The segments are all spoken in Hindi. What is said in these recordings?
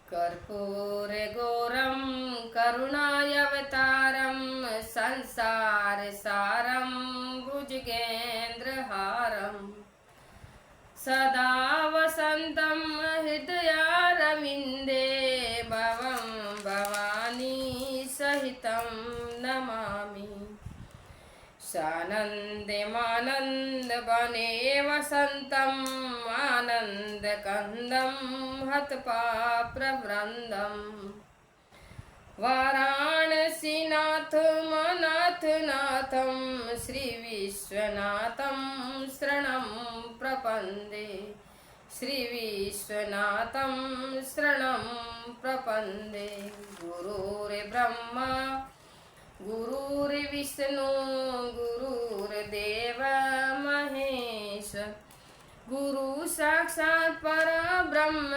कर्पूर गौरम करुणावतारम संसार सारम भुजगेन्द्रहारम सदा वसंतम हृदयारविंदे भवं भवानी सहितं नमामि। सानन्दमानन्दवने वसन्तम् आनन्दकन्दं हतपाप्रवृन्दम् वाराणसीनाथमनाथनाथं श्रीविश्वनाथं शरणं प्रपन्दे श्रीविश्वनाथं शरणं प्रपन्दे। गुरुर्ब्रह्मा गुरुर्विष्णु गुरुर्देव महेश गुरु साक्षात् परब्रह्म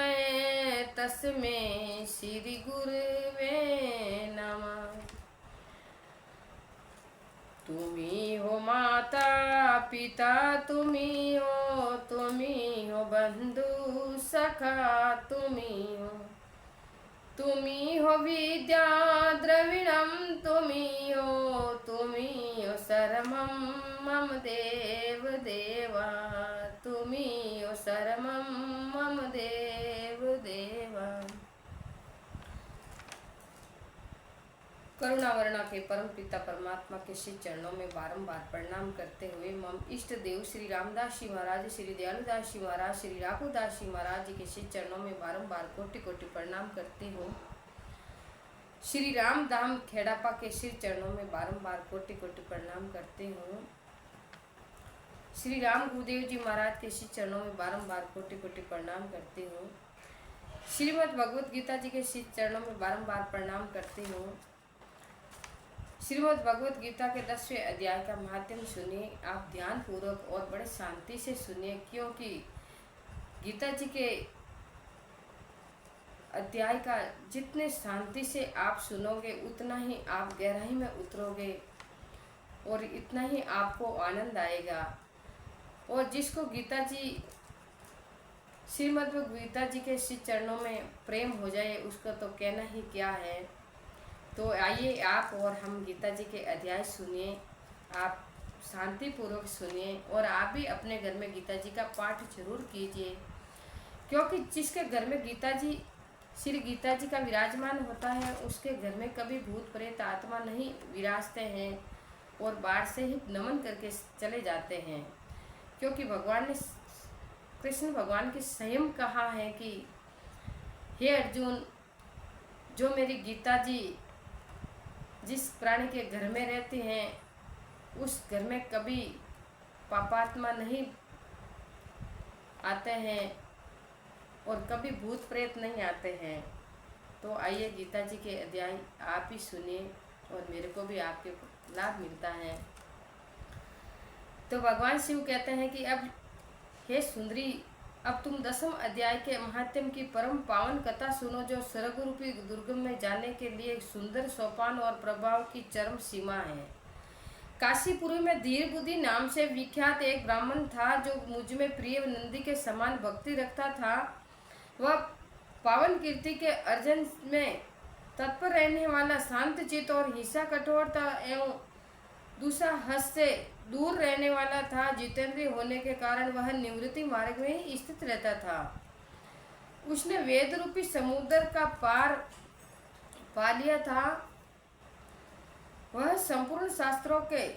तस्मै श्री गुरुवे नमः। तुम्ही हो माता पिता तुम्ही हो बंधु सखा तुम्ही हो विद्या द्रविणम तुम्ही हो शरमं मम देव देवा तुम्ही हो शरमं मम देव देवा। करुणावरणा के परम पिता परमात्मा के श्री चरणों में बारंबार प्रणाम करते हुए मम इष्ट देव श्री रामदास जी महाराज, श्री दयालुदास जी महाराज, श्री राघुदास जी महाराज जी के श्री चरणों में बारंबार कोटि कोटि प्रणाम करती हूँ। श्री राम धाम खेड़ापा के श्री चरणों में बारंबार कोटि कोटि प्रणाम करती हूँ। श्री राम गुरुदेव जी महाराज के श्री चरणों में बारंबार कोटि कोटि प्रणाम करती हूँ। श्रीमद् भगवत गीता जी के श्री चरणों में बारंबार प्रणाम करती हूँ। श्रीमद् भगवत गीता के 10वें अध्याय का माध्यम सुनिए, आप ध्यान पूर्वक और बड़े शांति से सुनिए, क्योंकि गीता जी के अध्याय का जितने शांति से आप सुनोगे उतना ही आप गहराई में उतरोगे और इतना ही आपको आनंद आएगा। और जिसको गीता जी श्रीमद् गीता जी के श्री चरणों में प्रेम हो जाए उसका तो कहना ही क्या है। तो आइए आप और हम गीता जी के अध्याय सुनिए, आप शांति पूर्वक सुनिए और आप भी अपने घर में गीता जी का पाठ जरूर कीजिए, क्योंकि जिसके घर में गीता जी श्री गीता जी का विराजमान होता है उसके घर में कभी भूत प्रेत आत्मा नहीं विराजते हैं और बाहर से ही नमन करके चले जाते हैं। क्योंकि भगवान ने कृष्ण भगवान की स्वयं कहा है कि हे अर्जुन, जो मेरी गीता जी जिस प्राणी के घर में रहते हैं उस घर में कभी पापात्मा नहीं आते हैं और कभी भूत प्रेत नहीं आते हैं। तो आइए गीता जी के अध्याय आप ही सुनिए और मेरे को भी आपके लाभ मिलता है। तो भगवान शिव कहते हैं कि अब हे सुंदरी, अब तुम 10वें अध्याय के महात्म की परम पावन कथा सुनो, जो स्वर्ग रूपी दुर्गम में जाने के लिए एक सुंदर सोपान और प्रभाव की चरम सीमा है। काशीपुरी में धीर बुद्धि नाम से विख्यात एक ब्राह्मण था जो मुझ में प्रिय नंदी के समान भक्ति रखता था। वह पावन कीर्ति के अर्जन में तत्पर रहने वाला, शांत चित्त और हिंसा कठोरता एवं दूसरा हस से दूर रहने वाला था। जितेंद्रिय होने के कारण वह निवृत्ति मार्ग में ही स्थित रहता था। उसने वेद रूपी समुद्र का पार पा लिया था। वह संपूर्ण शास्त्रों के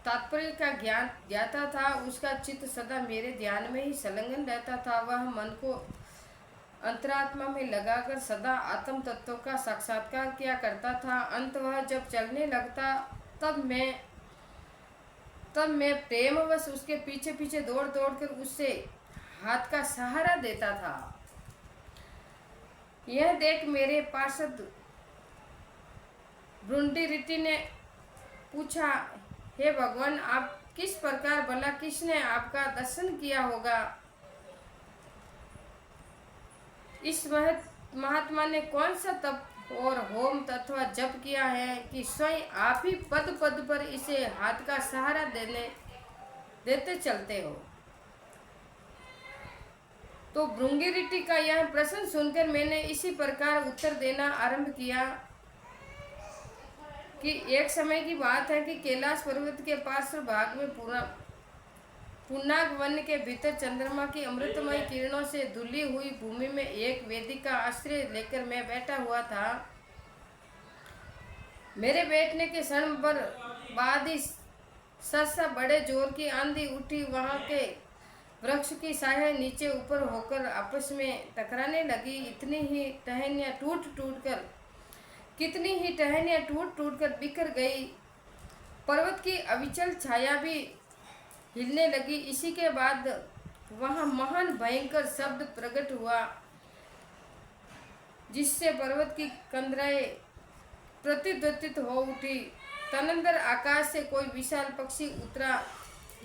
तात्पर्य का ज्ञान ज्ञाता था। उसका चित्त सदा मेरे ध्यान में ही संलग्न रहता था। वह मन को अंतरात्मा में लगाकर सदा आत्म तत्व का साक्षात्कार किया करता था। अंत वह जब चलने लगता तब मैं प्रेमवश उसके पीछे पीछे दौड़ दौड़ कर उससे हाथ का सहारा देता था। यह देख मेरे पार्षद भृंडी ऋषि ने पूछा, हे भगवान, आप किस प्रकार भला किसने आपका दर्शन किया होगा? इस महात्मा ने कौन सा तप और होम तत्व जप किया है कि स्वयं आप ही पद पद पर इसे हाथ का सहारा देते चलते हो? तो भृंगिरिटी का यह प्रश्न सुनकर मैंने इसी प्रकार उत्तर देना आरंभ किया कि एक समय की बात है कि कैलाश पर्वत के पार्श्व भाग में पुन्नाग वन के भीतर चंद्रमा की अमृतमय किरणों से धुली हुई भूमि में एक वेदी का आश्रय लेकर मैं बैठा हुआ था। मेरे बैठने के क्षण भर बाद ही सहसा बड़े जोर की आंधी उठी। वहां के वृक्ष की शाखाएं नीचे ऊपर होकर आपस में टकराने लगी। कितनी ही टहनियां टूट टूट कर बिखर गई। पर्वत की अविचल छाया भी हिलने लगी। इसी के बाद वहां महान भयंकर शब्द प्रकट हुआ, जिससे पर्वत की कंदराएं प्रतिध्वनित हो उठी। तदनंतर आकाश से कोई विशाल पक्षी उतरा,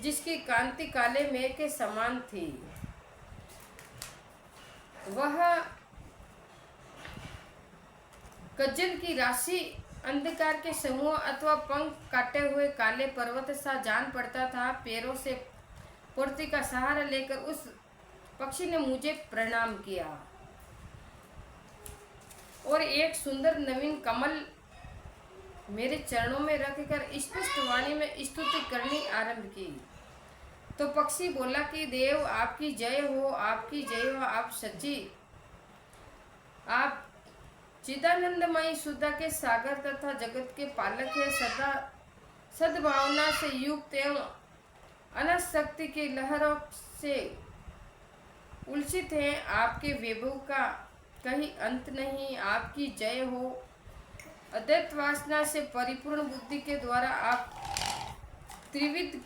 जिसकी कांति काले मेघ के समान थी। वह गज्जल की राशि, अंधकार के समूह अथवा पंख काटे हुए काले पर्वत सा जान पड़ता था। पैरों से पूर्ति का सहारा लेकर उस पक्षी ने मुझे प्रणाम किया और एक सुंदर नवीन कमल मेरे चरणों में रखकर स्पष्ट वाणी में स्तुति करनी आरंभ की। तो पक्षी बोला कि देव आपकी जय हो, आपकी जय हो। आप सच्ची, आप चिदानंदमयी सुधा के सागर तथा जगत के पालक है। सदा सद्भावना से युक्त एवं अनंत शक्ति की लहरों से उल्सित है। आपके वैभव का कहीं अंत नहीं। आपकी जय हो। अद्वैत वासना से परिपूर्ण बुद्धि के द्वारा आप त्रिविध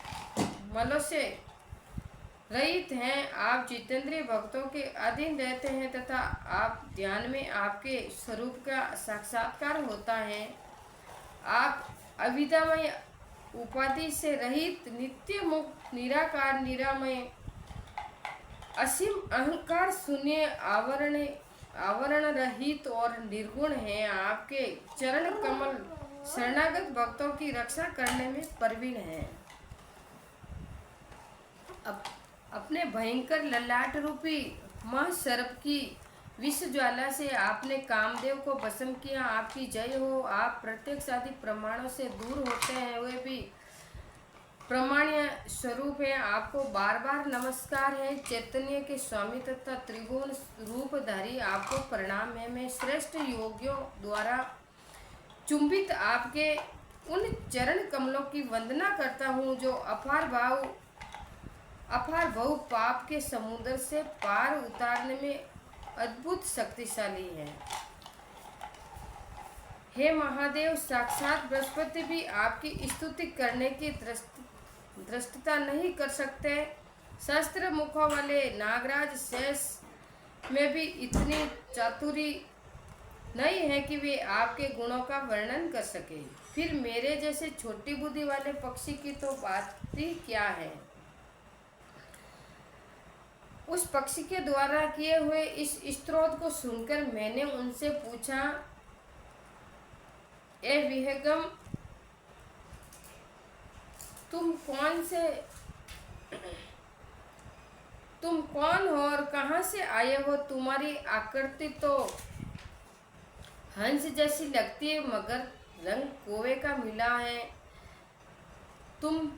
मलों से रहित हैं। आप जितेंद्रिय भक्तों के अधीन रहते हैं तथा आप ध्यान में आपके स्वरूप का साक्षात्कार होता है। आप अविद्यामय उपाधि से रहित, नित्य मुक्त, निराकार, निरामय, असीम अहंकार शून्य, आवरण रहित और निर्गुण है। आपके चरण कमल शरणागत भक्तों की रक्षा करने में प्रवीण है। अपने भयंकर ललाट रूपी महासर्प की विष ज्वाला से आपने कामदेव को भस्म किया। आपकी जय हो। आप प्रत्यक्ष आदि प्रमाणों से दूर होते हैं, वे भी प्रमाण्य स्वरूप है। आपको बार बार नमस्कार है। चैतन्य के स्वामी तथा त्रिभुवन रूपधारी आपको प्रणाम है। मैं श्रेष्ठ योगियों द्वारा चुंबित आपके उन चरण कमलों की वंदना करता हूँ, जो अपार बहु पाप के समुद्र से पार उतारने में अद्भुत शक्तिशाली है। हे महादेव, साक्षात बृहस्पति भी आपकी स्तुति करने की दृष्टता नहीं कर सकते। शस्त्र मुखों वाले नागराज शेष में भी इतनी चातुरी नहीं है कि वे आपके गुणों का वर्णन कर सके। फिर मेरे जैसे छोटी बुद्धि वाले पक्षी की तो बात ही क्या है। उस पक्षी के द्वारा किए हुए इस स्तोत्र को सुनकर मैंने उनसे पूछा, ए विहंगम, तुम कौन हो और कहाँ से आए हो। तुम्हारी आकृति तो हंस जैसी लगती है, मगर रंग कौवे का मिला है। तुम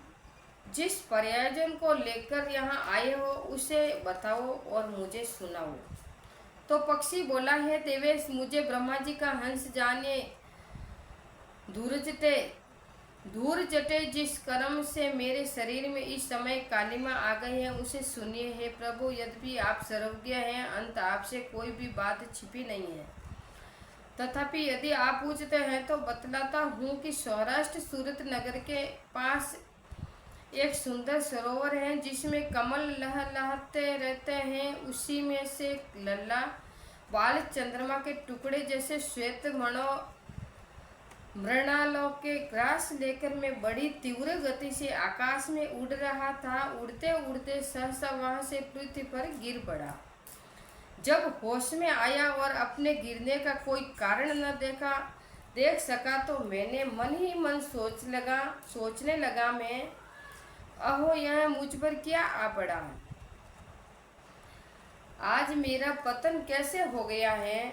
जिस प्रयोजन को लेकर यहाँ आए हो उसे बताओ और मुझे सुनाओ। तो पक्षी बोला, है देवेश, मुझे ब्रह्मा जी का हंस जाने दूर जटे जिस कर्म से मेरे शरीर में इस समय कालिमा आ गई है, उसे सुनिए। हे प्रभु, यद्यपि आप सर्वज्ञ हैं, अंत आपसे कोई भी बात छिपी नहीं है। तथापि यदि आप पूछते हैं तो बतलाता हूँ कि सौराष्ट्र सूरत नगर के पास एक सुंदर सरोवर है, जिसमें कमल लहलहाते रहते हैं। उसी में से लल्ला बाल चंद्रमा के टुकड़े जैसे श्वेत मृणालों के ग्रास लेकर मैं बड़ी तीव्र गति से आकाश में उड़ रहा था। उड़ते उड़ते सहसा वहां से पृथ्वी पर गिर पड़ा। जब होश में आया और अपने गिरने का कोई कारण न देख सका तो मैंने मन ही मन सोचने लगा, मैं, अहो, यह मुझ पर क्या आ पड़ा। आज मेरा पतन कैसे हो गया है।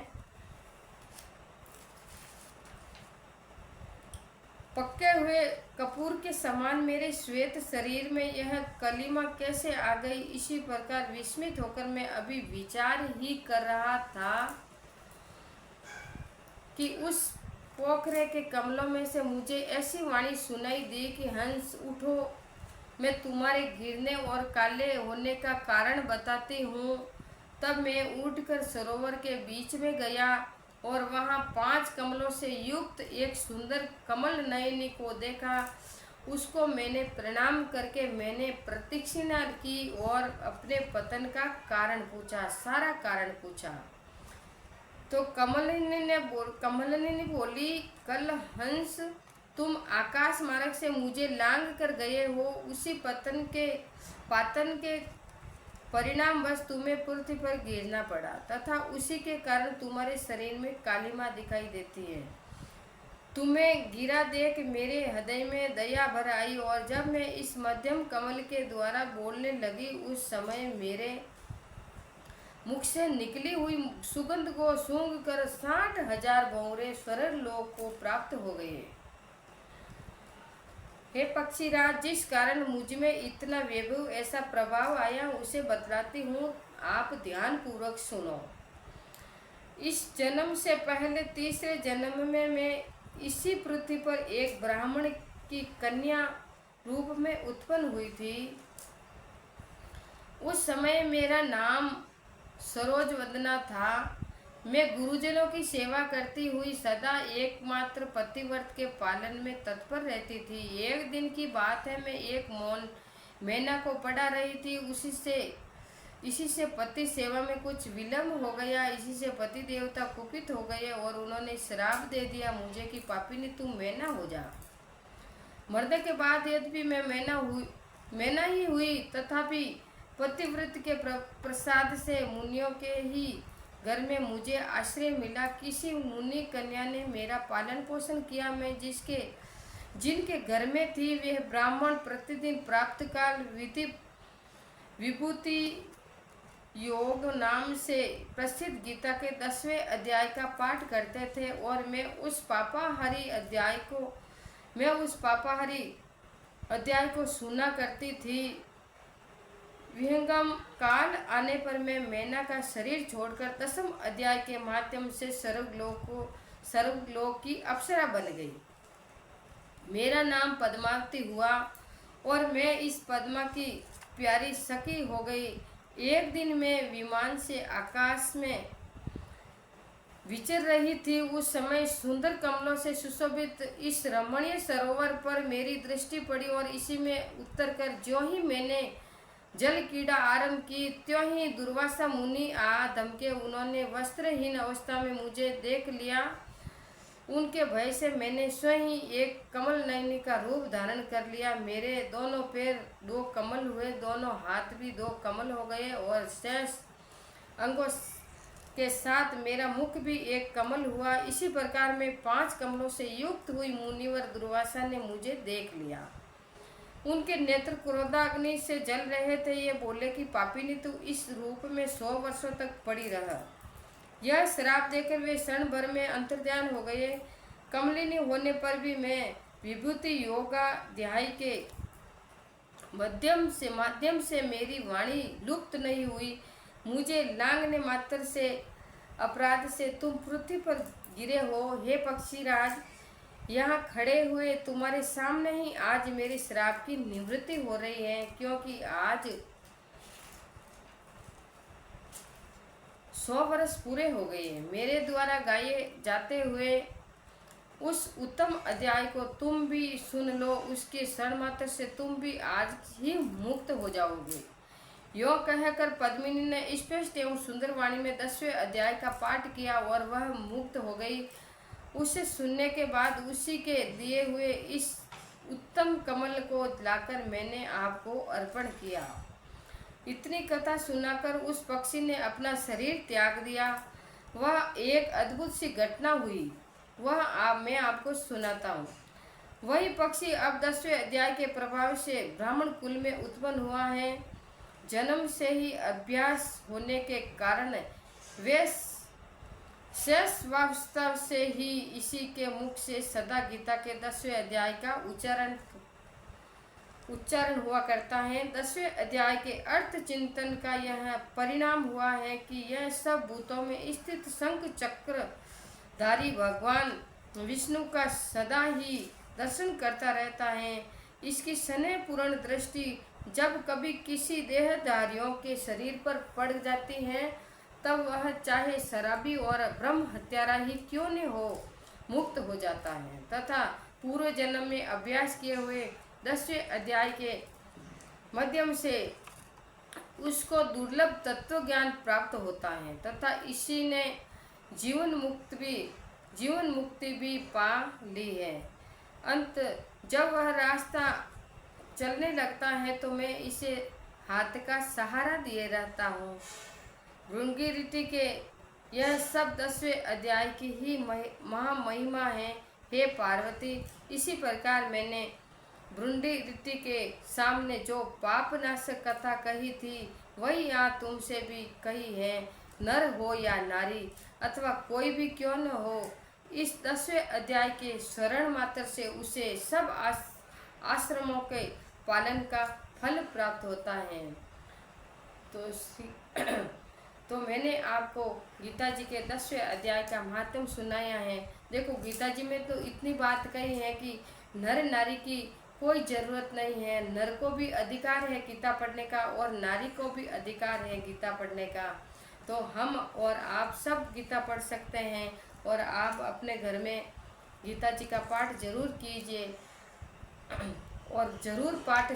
पके हुए कपूर के समान मेरे श्वेत शरीर में यह कलिमा कैसे आ गई। इसी प्रकार विस्मित होकर मैं अभी विचार ही कर रहा था कि उस पोखरे के कमलों में से मुझे ऐसी वाणी सुनाई दी कि हंस उठो, मैं तुम्हारे गिरने और काले होने का कारण बताती हूँ। तब मैं उठकर सरोवर के बीच में गया और वहाँ 5 कमलों से युक्त एक सुंदर कमल नयनी को देखा। उसको मैंने प्रणाम करके मैंने प्रदक्षिणा की और अपने पतन का कारण पूछा, सारा कारण पूछा। तो कमलिनी बोली, कल हंस तुम आकाश मार्ग से मुझे लांग कर गए हो, उसी पातन के परिणाम बस तुम्हें पृथ्वी पर गिरना पड़ा तथा उसी के कारण तुम्हारे शरीर में कालिमा दिखाई देती है। तुम्हें गिरा देख मेरे हृदय में दया भर आई और जब मैं इस मध्यम कमल के द्वारा बोलने लगी उस समय मेरे मुख से निकली हुई सुगंध को सूंघ कर 60,000 भंवरे स्वर्ग लोक को प्राप्त हो गए। हे पक्षीराज, जिस कारण मुझ में इतना वैभव ऐसा प्रभाव आया उसे बतलाती हूँ, आप ध्यान पूर्वक सुनो। इस जन्म से पहले तीसरे जन्म में मैं इसी पृथ्वी पर एक ब्राह्मण की कन्या रूप में उत्पन्न हुई थी। उस समय मेरा नाम सरोज वदना था। मैं गुरुजनों की सेवा करती हुई सदा एकमात्र पतिव्रत के पालन में तत्पर रहती थी। एक दिन की बात है, मैं एक मौन मैना को पढ़ा रही थी। इसी से पति सेवा में कुछ विलम्ब हो गया। इसी से पति देवता कुपित हो गए और उन्होंने श्राप दे दिया मुझे कि पापिनी तुम मैना हो जा। मरने के बाद यद्यपि मैं मैना ही हुई, तथापि पतिव्रत के प्रसाद से मुनियों के ही घर में मुझे आश्रय मिला। किसी मुनि कन्या ने मेरा पालन पोषण किया। मैं जिनके घर में थी वे ब्राह्मण प्रतिदिन प्राप्त काल विभूति योग नाम से प्रसिद्ध गीता के 10वें अध्याय का पाठ करते थे और मैं उस पापाहारी अध्याय को सुना करती थी। विहंगम काल आने पर मैं मैना का शरीर छोड़कर 10वें अध्याय के माध्यम से स्वर्गलोक की अप्सरा बन गई। मेरा नाम पद्मावती हुआ और मैं इस पद्मा की प्यारी सखी हो गई। एक दिन मैं विमान से आकाश में विचर रही थी। उस समय सुंदर कमलों से सुशोभित इस रमणीय सरोवर पर मेरी दृष्टि पड़ी और इसी में उतरकर ज्यों ही मैंने जल क्रीड़ा आरंभ की, त्यों ही दुर्वासा मुनि आ धमके। उन्होंने वस्त्रहीन अवस्था में मुझे देख लिया। उनके भय से मैंने स्वयं ही एक कमल नयनी का रूप धारण कर लिया। मेरे दोनों पैर 2 कमल हुए, दोनों हाथ भी 2 कमल हो गए और शेष अंगों के साथ मेरा मुख भी एक कमल हुआ। इसी प्रकार में 5 कमलों से युक्त हुई मुनिवर दुर्वासा ने मुझे देख लिया। उनके नेत्र क्रोधाग्नि से जल रहे थे। ये बोले कि पापिनी तू इस रूप में 100 वर्षों तक पड़ी रह। यह श्राप देकर वे क्षण भर में अंतर्ध्यान हो गए। कमलिनी होने पर भी मैं विभूति योगाध्याय के माध्यम से मेरी वाणी लुप्त नहीं हुई। मुझे लांघने मात्र से अपराध से तुम पृथ्वी पर गिरे हो। हे पक्षीराज, यहाँ खड़े हुए तुम्हारे सामने ही आज मेरी श्राप की निवृत्ति हो रही है, क्योंकि आज 100 वर्ष पूरे हो गए हैं। मेरे द्वारा गाए जाते हुए उस उत्तम अध्याय को तुम भी सुन लो। उसके क्षण मात्र से तुम भी आज ही मुक्त हो जाओगे। यो कहकर पद्मिनी ने स्पष्ट एवं सुंदर वाणी में 10वें अध्याय का पाठ किया और वह मुक्त हो गई। उसे सुनने के बाद उसी के दिए हुए इस उत्तम कमल को लाकर मैंने आपको अर्पण किया। इतनी कथा सुनाकर उस पक्षी ने अपना शरीर त्याग दिया। वह एक अद्भुत सी घटना हुई, मैं आपको सुनाता हूँ। वही पक्षी अब 10वें अध्याय के प्रभाव से ब्राह्मण कुल में उत्पन्न हुआ है। जन्म से ही अभ्यास होने के कारण वे शेष वास्तव से ही इसी के मुख से सदा गीता के 10वें अध्याय का उच्चारण हुआ करता है। 10वें अध्याय के अर्थ चिंतन का यह परिणाम हुआ है कि यह सब भूतों में स्थित शंख चक्रधारी भगवान विष्णु का सदा ही दर्शन करता रहता है। इसकी स्नेह पूर्ण दृष्टि जब कभी किसी देहधारियों के शरीर पर पड़ जाती है, तब वह चाहे शराबी और ब्रह्म हत्यारा ही क्यों न हो, मुक्त हो जाता है तथा पूर्व जन्म में अभ्यास किए हुए 10वें अध्याय के माध्यम से उसको दुर्लभ तत्व ज्ञान प्राप्त होता है तथा इसी ने जीवन मुक्ति भी पा ली है। अंत जब वह रास्ता चलने लगता है तो मैं इसे हाथ का सहारा दिए रहता हूँ। भृंगी ऋषि के यह सब 10वें अध्याय की ही महामहिमा है। हे पार्वती, इसी प्रकार मैंने भृंगी ऋषि के सामने जो पाप नाशक कथा कही थी वही यहाँ तुमसे भी कही है। नर हो या नारी अथवा कोई भी क्यों न हो, इस 10वें अध्याय के स्मरण मात्र से उसे सब आश्रमों के पालन का फल प्राप्त होता है। तो मैंने आपको गीता जी के 10वें अध्याय का महात्म सुनाया है। देखो, गीता जी में तो इतनी बात कही है कि नर नारी की कोई ज़रूरत नहीं है। नर को भी अधिकार है गीता पढ़ने का और नारी को भी अधिकार है गीता पढ़ने का। तो हम और आप सब गीता पढ़ सकते हैं और आप अपने घर में गीता जी का पाठ जरूर कीजिए और ज़रूर पाठ